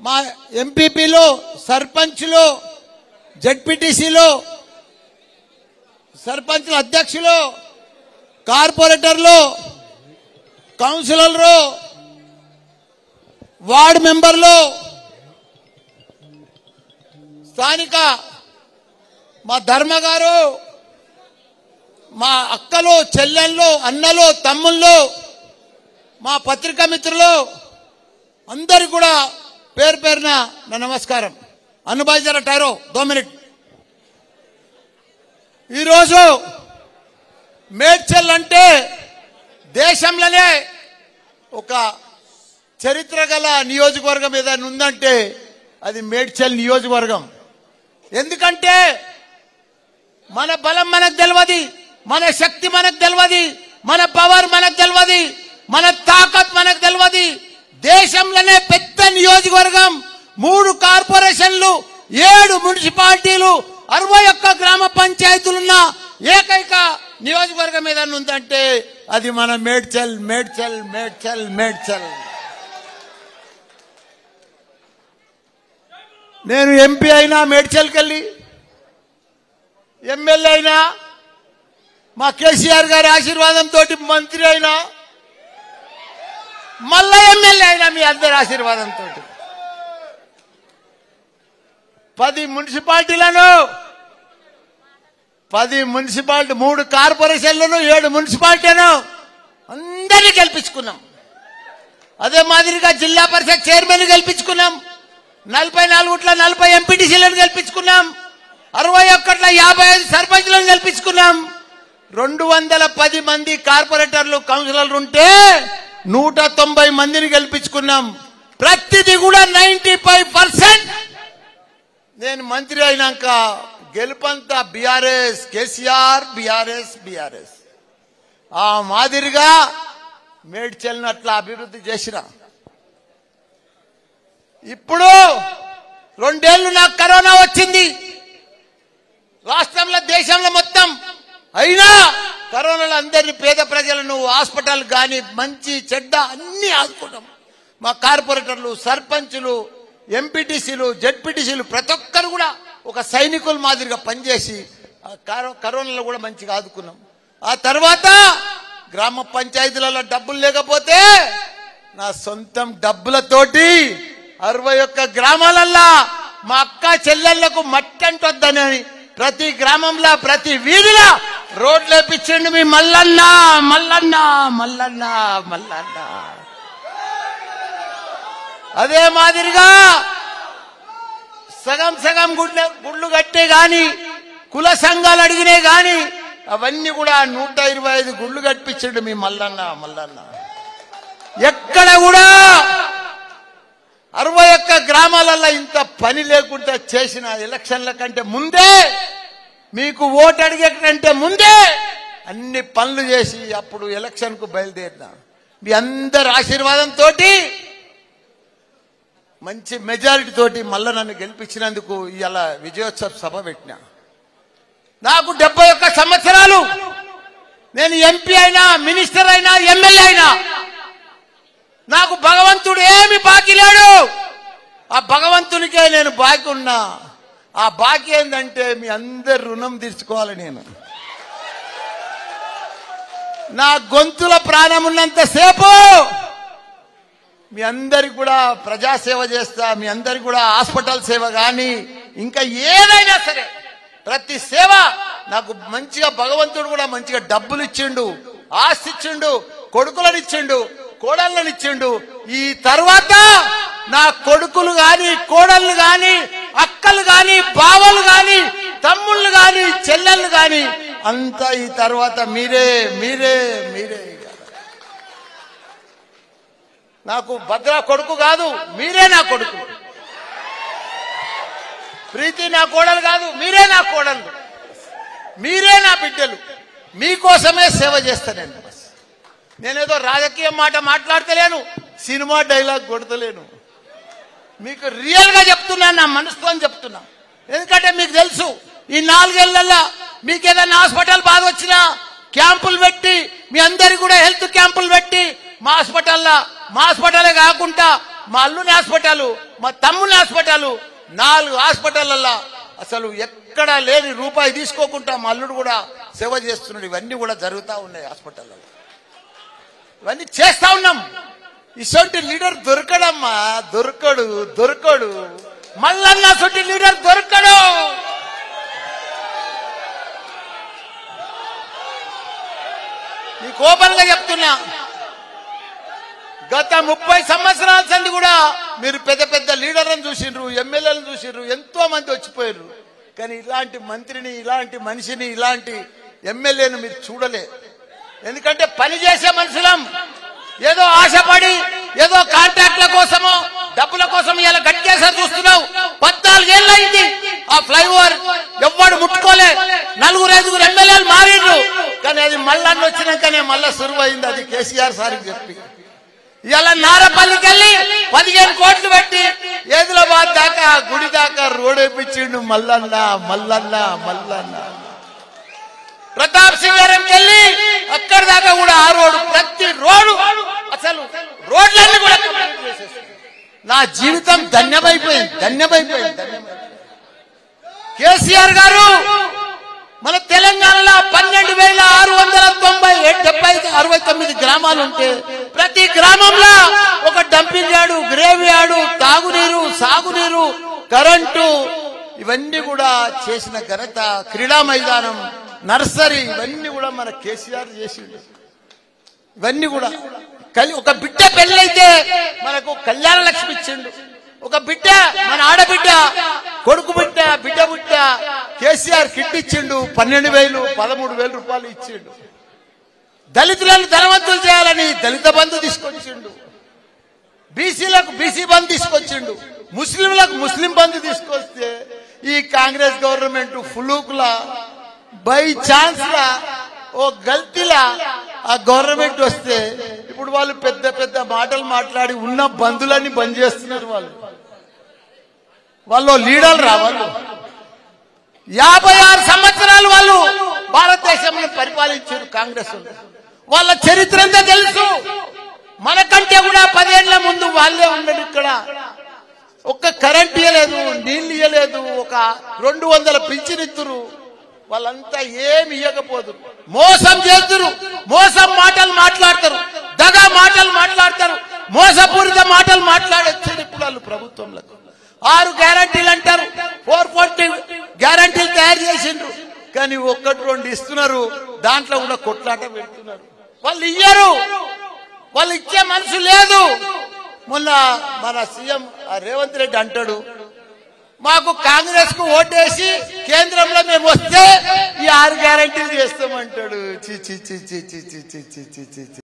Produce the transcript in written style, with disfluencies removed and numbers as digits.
మా ఎంపీపీలు, సర్పంచ్లు, జెడ్పీటీసీలు, సర్పంచ్ల అధ్యక్షులు, కార్పొరేటర్లు, కౌన్సిలర్లు, వార్డు మెంబర్లు, స్థానిక మా ధర్మ గారు, మా అక్కలు, చెల్లెళ్ళు, అన్నలు, తమ్ముళ్ళు, మా పత్రికా మిత్రులు అందరికీ కూడా పేరు పేరున నా నమస్కారం. అనుభాయ్ జరా టైరో 2 మినిట్. ఈరోజు మేడ్చల్ అంటే దేశంలోనే ఒక చరిత్ర గల నియోజకవర్గం ఏదైనా ఉందంటే అది మేడ్చల్ నియోజకవర్గం. ఎందుకంటే మన బలం మనకు తెలియదు, మన శక్తి మనకు తెలియదు, మన పవర్ మనకు తెలియదు, మన తాకత్ మనకు తెలియదు. దేశంలోనే పెద్ద నియోజకవర్గం, 3 కార్పొరేషన్లు, 7 మున్సిపాలిటీలు, 61 గ్రామ పంచాయతీలున్న ఏకైక నియోజకవర్గం ఏదైనా ఉందంటే అది మన మేడ్చల్. మేడ్చల్ మేడ్చల్ మేడ్చల్. నేను ఎంపీ అయినా మేడ్చల్కి వెళ్ళి, ఎమ్మెల్యే అయినా మా కేసీఆర్ గారి ఆశీర్వాదంతో మంత్రి అయినా, మళ్ళా ఎమ్మెల్యే అయినా మీ అందరి ఆశీర్వాదంతో 10 మున్సిపాలిటీలను, 3 కార్పొరేషన్లను, 7 మున్సిపాలిటీలను అందరినీ గెలిపించుకున్నాం. అదే మాదిరిగా జిల్లా పరిషత్ చైర్మన్ గెలిపించుకున్నాం, 44 40 ఎంపీటీసీలను గెలిపించుకున్నాం, 61 55 సర్పంచ్లను గెలిపించుకున్నాం. 210 మంది కార్పొరేటర్లు, కౌన్సిలర్లు ఉంటే 190 మందిని గెలిపించుకున్నాం. ప్రతిదీ కూడా 95%. నేను మంత్రి అయినాక గెలుపంతా బీఆర్ఎస్, కేసీఆర్, బీఆర్ఎస్. ఆ మాదిరిగా మేడ్చల్ని అట్లా అభివృద్ధి చేసిన. ఇప్పుడు 2 ఏళ్లు నాకు కరోనా వచ్చింది, రాష్ట్రంలో దేశంలో మొత్తం. అయినా కరోనాలో అందరినీ, పేద ప్రజలను హాస్పిటల్ కానీ మంచి చెడ్డ అన్ని ఆదుకున్నాం. మా కార్పొరేటర్లు, సర్పంచులు, ఎంపీటీసీలు, జెడ్పీటీసీలు ప్రతి ఒక్కరు కూడా ఒక సైనికుల మాదిరిగా పనిచేసి కరోనాలో కూడా మంచిగా ఆదుకున్నాం. ఆ తర్వాత గ్రామ పంచాయతీలలో డబ్బులు లేకపోతే నా సొంతం డబ్బులతోటి 61 గ్రామాలల్లో మా అక్క చెల్లెళ్లకు మట్టి అంటొద్దని ప్రతి గ్రామంలో, ప్రతి వీధిలో రోడ్లు వేపించండి మీ మల్లన్న. అదే మాదిరిగా సగం గుళ్ళు కట్టే గాని, కుల సంఘాలు అడిగినే గాని అవన్నీ కూడా 125 గుళ్ళు కట్టించండి మీ మల్లన్న. ఎక్కడ కూడా 61 గ్రామాలలో ఇంత పని లేకుండా చేసిన. ఎలక్షన్ల కంటే ముందే, మీకు ఓటు అడిగే కంటే ముందే అన్ని పనులు చేసి అప్పుడు ఎలక్షన్ కు బయలుదేరిన. మీ అందరి ఆశీర్వాదంతో మంచి మెజారిటీ తోటి మళ్ళా నన్ను గెలిపించినందుకు ఇలా విజయోత్సవ సభ పెట్టిన. నాకు 71 సంవత్సరాలు. నేను ఎంపీ అయినా, మినిస్టర్ అయినా, ఎమ్మెల్యే అయినా నాకు భగవంతుడు ఏమి బాకీ లేడు. ఆ భగవంతునికే నేను బాకీ ఉన్నా. ఆ బాకీ ఏంటంటే మీ అందరి రుణం తీర్చుకోవాలి. నేను నా గొంతుల ప్రాణం ఉన్నంతసేపు మీ అందరికి కూడా ప్రజాసేవ చేస్తా. మీ అందరికి కూడా హాస్పిటల్ సేవ కానీ ఇంకా ఏదైనా సరే ప్రతి సేవ నాకు మంచిగా భగవంతుడు కూడా మంచిగా డబ్బులు ఇచ్చిండు, ఆస్తి ఇచ్చిండు, కొడుకులను ఇచ్చిండు, కోడళ్ళని ఇచ్చిండు. ఈ తర్వాత నా కొడుకులు గాని, కోడళ్ళు గాని, అక్కలు గాని, బావలు గాని, తమ్ముళ్ళు గాని, చెల్లెళ్ళు గాని అంతా ఈ తర్వాత మీరే. నాకు భద్ర కొడుకు కాదు, మీరే నా కొడుకు. ప్రీతి నా కోడలు కాదు, మీరే నా కోడలు, మీరే నా బిడ్డలు. మీకోసమే సేవ చేస్తానండి. నేనేదో రాజకీయ మాట మాట్లాడతలేను, సినిమా డైలాగ్ కొడతలేను. మీకు రియల్ గా చెప్తున్నాను, నా మనసుతో చెప్తున్నా. ఎందుకంటే మీకు తెలుసు ఈ 4 ఏళ్లలో మీకు ఏదైనా హాస్పిటల్ బాధ వచ్చినా క్యాంపులు పెట్టి, మీ అందరికి కూడా హెల్త్ క్యాంపులు పెట్టి, మా హాస్పిటలే కాకుండా మా అల్లుని హాస్పిటల్, మా తమ్ముని హాస్పిటల్, 4 హాస్పిటల్లో అసలు ఎక్కడ లేని రూపాయి తీసుకోకుండా మా అల్లుడు కూడా సేవ చేస్తున్నాడు. ఇవన్నీ కూడా జరుగుతూ ఉన్నాయి హాస్పిటల్లో, ఇవన్నీ చేస్తా ఉన్నాం. ఇసొంటి లీడర్ దొరకడమ్మా, దొరకడు మల్లన్న సొంటి లీడర్ దొరకడు. నీకు ఓపెన్ గా చెప్తున్నా, గత 30 సంవత్సరాల సంది కూడా మీరు పెద్ద పెద్ద లీడర్లను చూసిండ్రు, ఎమ్మెల్యేలను చూసిండ్రు, ఎంతో మంది వచ్చిపోయారు. కానీ ఇలాంటి మంత్రిని, ఇలాంటి మనిషిని, ఇలాంటి ఎమ్మెల్యేను మీరు చూడలే. ఎందుకంటే పనిచేసే మనుషులం. ఏదో ఆశపడి ఏదో కాంట్రాక్ట్ల కోసమో డబ్బుల కోసం ఇలా గట్టికేసారి చూస్తున్నావు. 14 ఏళ్ళు అయింది ఆ ఫ్లైఓవర్ ఎవ్వడు ముట్టుకోలే. 4-5 ఎమ్మెల్యేలు మారిండ్రు. కానీ అది మళ్ళీ వచ్చినాకనే మళ్ళా సురువు అయింది. అది కేసీఆర్ సార్కి చెప్పి ఇలా నారపల్లికి వెళ్ళి 15 కోట్లు పెట్టి ఏదిలాబాద్ దాకా గుడి దాకా రోడ్ వేయించిండు. మల్లన్న ప్రతాప్ సింగారంకి వెళ్ళి అక్కడి దాకా కూడా ఆ రోడ్డు, ప్రతి రోడ్డు, అసలు రోడ్లన్నీ కూడా కంప్లీట్ చేసేసారు. నా జీవితం ధన్యమైపోయింది. కేసీఆర్ గారు మన తెలంగాణలో 12,669 గ్రామాలు ఉంటే ప్రతి గ్రామంలో ఒక డంపింగ్ యార్డు, గ్రేవ్ యార్డు, తాగునీరు, సాగునీరు, కరెంటు, ఇవన్నీ కూడా చేసిన ఘనత, క్రీడా మైదానం, నర్సరీ, ఇవన్నీ కూడా మన కేసీఆర్ చేసిండు. ఇవన్నీ కూడా ఒక బిడ్డ పెళ్ళైతే మనకు కళ్యాణ లక్ష్మి ఇచ్చిండు. ఒక బిడ్డ, మన ఆడబిడ్డ, కొడుకు బిడ్డ, బిడ్డ కేసీఆర్ కిట్ ఇచ్చిండు. 12,000, 13,000 రూపాయలు ఇచ్చిండు. దళితులను ధనవంతులు చేయాలని దళిత బంధు తీసుకొచ్చిండు. బీసీలకు బీసీ బంధు తీసుకొచ్చిండు. ముస్లింలకు ముస్లిం బంధు తీసుకొస్తే ఈ కాంగ్రెస్ గవర్నమెంట్ ఫులూకులా, బై ఛాన్స్ లా, ఓ గల్తీలా ఆ గవర్నమెంట్ వస్తే ఇప్పుడు వాళ్ళు పెద్ద పెద్ద మాటలు మాట్లాడి ఉన్న బంధులన్నీ బంద్ చేస్తున్నారు. వాళ్ళు లీడర్లు రావాలి. 56 సంవత్సరాలు వాళ్ళు భారతదేశంలో పరిపాలించారు కాంగ్రెస్. వాళ్ళ చరిత్ర అంతా తెలుసు. మనకంటే కూడా 10 ఏళ్ల ముందు వాళ్ళే ఉండడు. ఇక్కడ ఒక్క కరెంట్ ఇయ్యలేదు, నీళ్లు ఇయ్యలేదు, ఒక 200 పింఛనిత్తురు. వాళ్ళంతా ఏమి ఇయ్యకపోదు, మోసం చేస్తురు, మోసం మాటలు మాట్లాడతారు, దగా మాటలు మాట్లాడతారు, మోసపూరిత మాటలు మాట్లాడొచ్చారు. ఇప్పుడు వాళ్ళు ప్రభుత్వంలో 6 గ్యారంటీలు అంటారు, 440 గ్యారంటీలు తయారు చేసిండ్రు. కానీ 1-2 ఇస్తున్నారు, దాంట్లో కూడా కొట్లాట పెడుతున్నారు. వాళ్ళు ఇయ్యరు, వాళ్ళు ఇచ్చే మనసు లేదు. మొన్న మన సీఎం రేవంత్ రెడ్డి అంటాడు, మాకు కాంగ్రెస్ కు ఓటేసి కేంద్రంలో మేము వస్తే ఈ 6 గ్యారంటీలు చేస్తామంటాడు. చి చి చి చి చి చి చి చి చి